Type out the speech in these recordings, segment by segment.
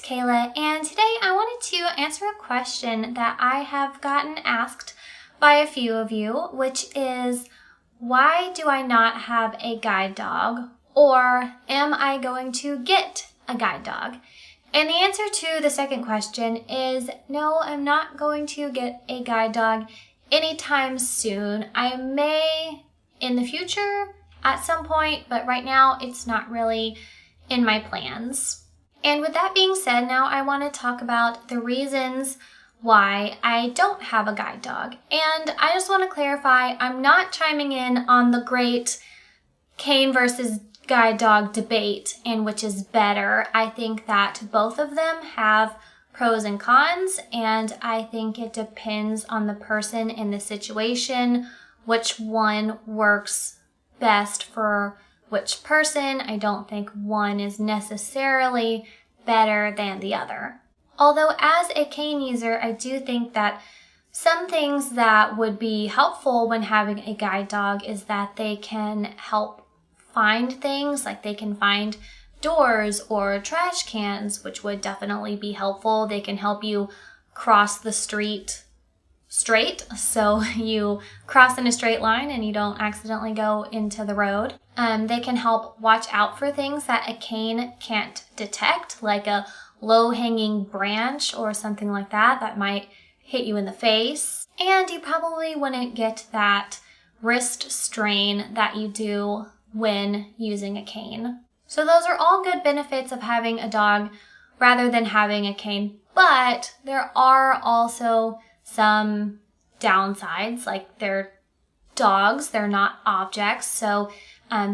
Kayla, and today I wanted to answer a question that I have gotten asked by a few of you, which is, why do I not have a guide dog, or am I going to get a guide dog? And the answer to the second question is no, I'm not going to get a guide dog anytime soon. I may in the future at some point, but right now it's not really in my plans. And with that being said, now I want to talk about the reasons why I don't have a guide dog. And I just want to clarify, I'm not chiming in on the great cane versus guide dog debate and which is better. I think that both of them have pros and cons, and I think it depends on the person and the situation, which one works best for which person. I don't think one is necessarily better than the other. Although as a cane user, I do think that some things that would be helpful when having a guide dog is that they can help find things, like they can find doors or trash cans, which would definitely be helpful. They can help you cross the street straight, so you cross in a straight line and you don't accidentally go into the road. They can help watch out for things that a cane can't detect, like a low-hanging branch or something like that that might hit you in the face. And you probably wouldn't get that wrist strain that you do when using a cane. So those are all good benefits of having a dog rather than having a cane, but there are also some downsides, like they're dogs, they're not objects, so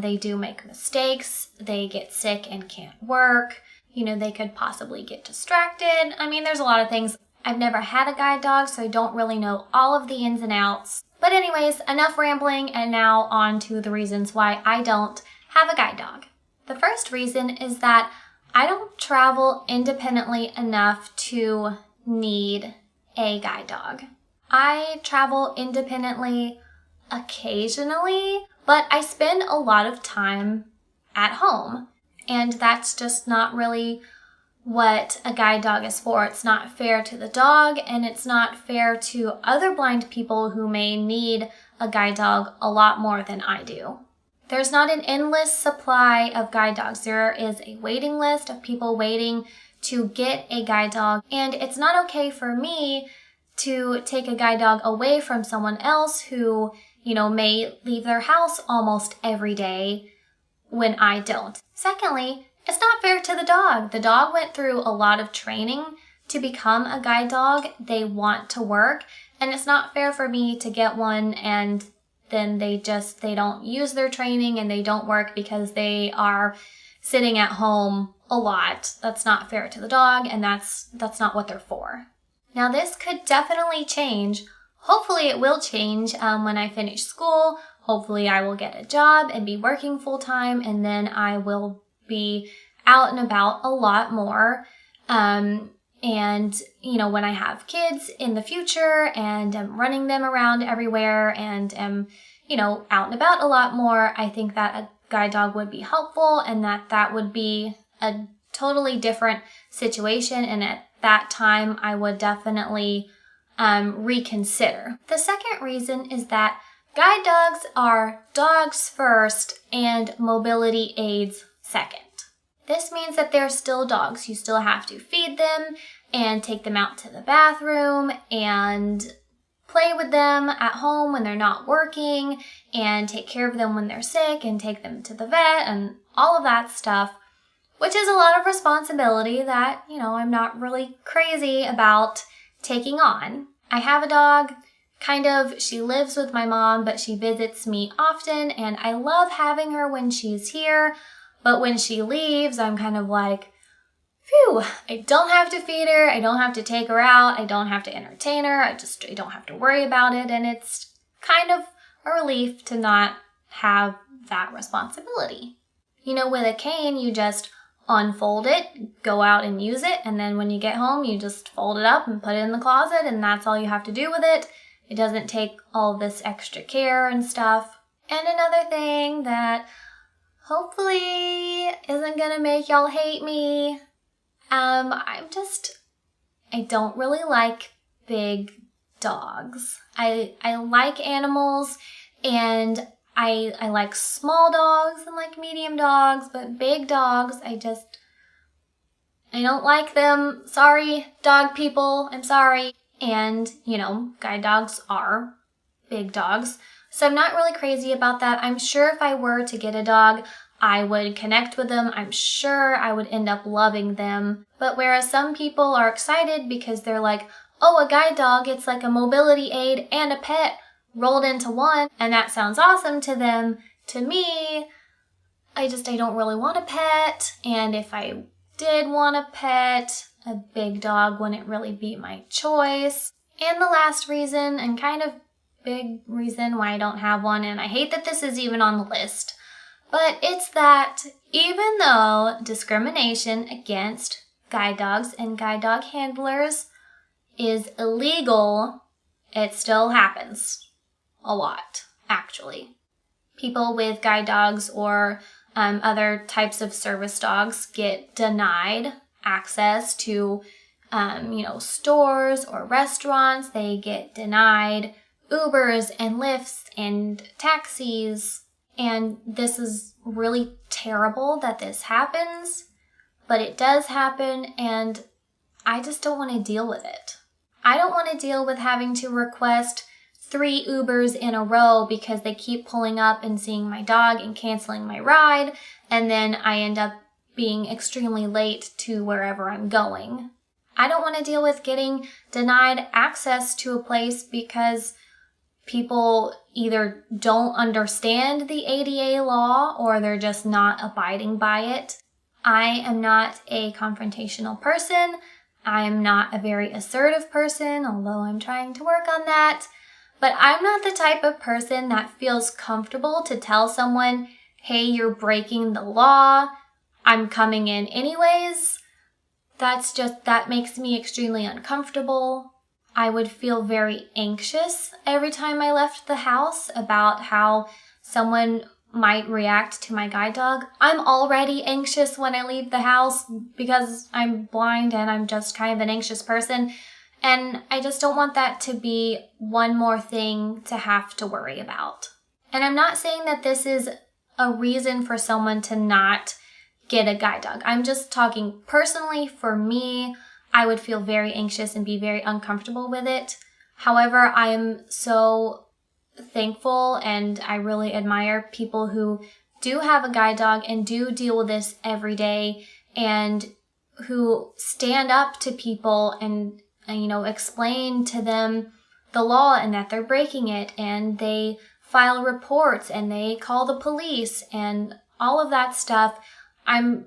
they do make mistakes, they get sick and can't work, they could possibly get distracted. I mean, there's a lot of things. I've never had a guide dog, so I don't really know all of the ins and outs. But anyways, enough rambling, and now on to the reasons why I don't have a guide dog. The first reason is that I don't travel independently enough to need a guide dog. I travel independently occasionally, but I spend a lot of time at home, and that's just not really what a guide dog is for. It's not fair to the dog, and it's not fair to other blind people who may need a guide dog a lot more than I do. There's not an endless supply of guide dogs. There is a waiting list of people waiting to get a guide dog, and it's not okay for me to take a guide dog away from someone else who, may leave their house almost every day when I don't. Secondly, it's not fair to the dog. The dog went through a lot of training to become a guide dog. They want to work, and it's not fair for me to get one and then they don't use their training and they don't work because they are sitting at home a lot. That's not fair to the dog, and that's not what they're for. Now, this could definitely change. Hopefully it will change when I finish school. Hopefully I will get a job and be working full-time, and then I will be out and about a lot more. And, when I have kids in the future and I'm running them around everywhere and am, out and about a lot more, I think that a guide dog would be helpful, and that would be a totally different situation. And at that time, I would definitely reconsider. The second reason is that guide dogs are dogs first and mobility aids second. This means that they're still dogs. You still have to feed them and take them out to the bathroom and play with them at home when they're not working and take care of them when they're sick and take them to the vet and all of that stuff, which is a lot of responsibility that, I'm not really crazy about taking on. I have a dog, she lives with my mom, but she visits me often, and I love having her when she's here. But when she leaves, I'm kind of like, phew, I don't have to feed her, I don't have to take her out, I don't have to entertain her, I don't have to worry about it, and it's kind of a relief to not have that responsibility. With a cane, you just unfold it, go out and use it, and then when you get home, you just fold it up and put it in the closet, and that's all you have to do with it. It doesn't take all this extra care and stuff. And another thing that hopefully isn't gonna make y'all hate me I don't really like big dogs. I like animals, and I like small dogs and like medium dogs, but big dogs, I don't like them. Sorry, dog people, I'm sorry. And, guide dogs are big dogs. So I'm not really crazy about that. I'm sure if I were to get a dog, I would connect with them. I'm sure I would end up loving them. But whereas some people are excited because they're like, oh, a guide dog, it's like a mobility aid and a pet rolled into one, and that sounds awesome to them. To me, I don't really want a pet. And if I did want a pet, a big dog wouldn't really be my choice. And the last reason, and kind of big reason why I don't have one, and I hate that this is even on the list, but it's that even though discrimination against guide dogs and guide dog handlers is illegal, it still happens a lot, actually. People with guide dogs or other types of service dogs get denied access to, stores or restaurants. They get denied Ubers and Lyfts and taxis. And this is really terrible that this happens, but it does happen, and I just don't want to deal with it. I don't want to deal with having to request 3 Ubers in a row because they keep pulling up and seeing my dog and canceling my ride, and then I end up being extremely late to wherever I'm going. I don't want to deal with getting denied access to a place because people either don't understand the ADA law or they're just not abiding by it. I am not a confrontational person. I am not a very assertive person, although I'm trying to work on that. But I'm not the type of person that feels comfortable to tell someone, hey, you're breaking the law. I'm coming in anyways. That makes me extremely uncomfortable. I would feel very anxious every time I left the house about how someone might react to my guide dog. I'm already anxious when I leave the house because I'm blind and I'm just kind of an anxious person. And I just don't want that to be one more thing to have to worry about. And I'm not saying that this is a reason for someone to not get a guide dog. I'm just talking personally for me. I would feel very anxious and be very uncomfortable with it. However, I am so thankful and I really admire people who do have a guide dog and do deal with this every day and who stand up to people and explain to them the law and that they're breaking it, and they file reports and they call the police and all of that stuff. I'm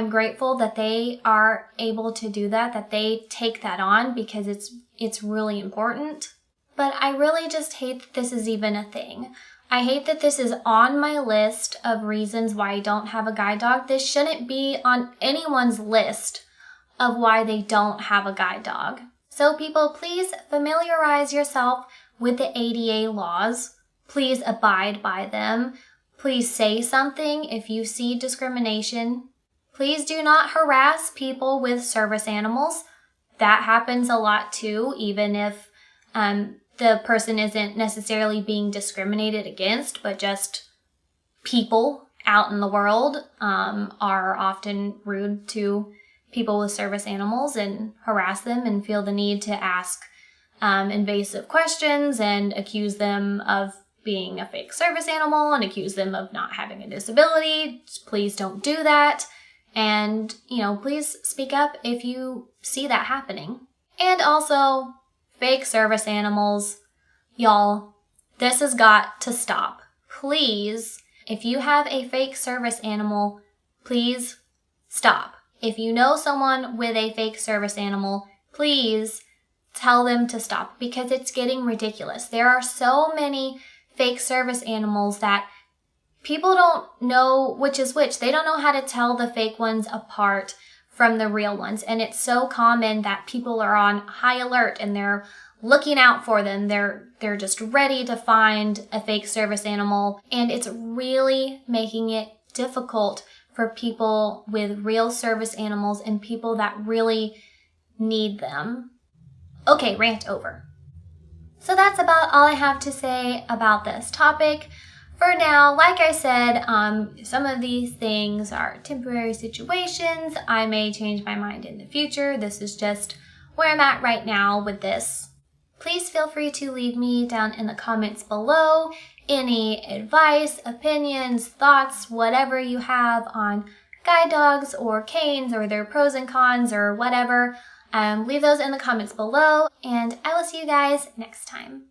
grateful that they are able to do that they take that on because it's really important. But I really just hate that this is even a thing. I hate that this is on my list of reasons why I don't have a guide dog. This shouldn't be on anyone's list of why they don't have a guide dog. So people, please familiarize yourself with the ADA laws. Please abide by them. Please say something if you see discrimination. Please do not harass people with service animals. That happens a lot too, even if the person isn't necessarily being discriminated against, but just people out in the world are often rude to people with service animals and harass them and feel the need to ask invasive questions and accuse them of being a fake service animal and accuse them of not having a disability. Please don't do that. And, please speak up if you see that happening. And also, fake service animals. Y'all, this has got to stop. Please, if you have a fake service animal, please stop. If you know someone with a fake service animal, please tell them to stop because it's getting ridiculous. There are so many fake service animals that people don't know which is which. They don't know how to tell the fake ones apart from the real ones. And it's so common that people are on high alert and they're looking out for them. They're just ready to find a fake service animal. And it's really making it difficult for people with real service animals and people that really need them. Okay, rant over. So that's about all I have to say about this topic. For now, like I said, some of these things are temporary situations. I may change my mind in the future. This is just where I'm at right now with this. Please feel free to leave me down in the comments below any advice, opinions, thoughts, whatever you have on guide dogs or canes or their pros and cons or whatever. Leave those in the comments below, and I will see you guys next time.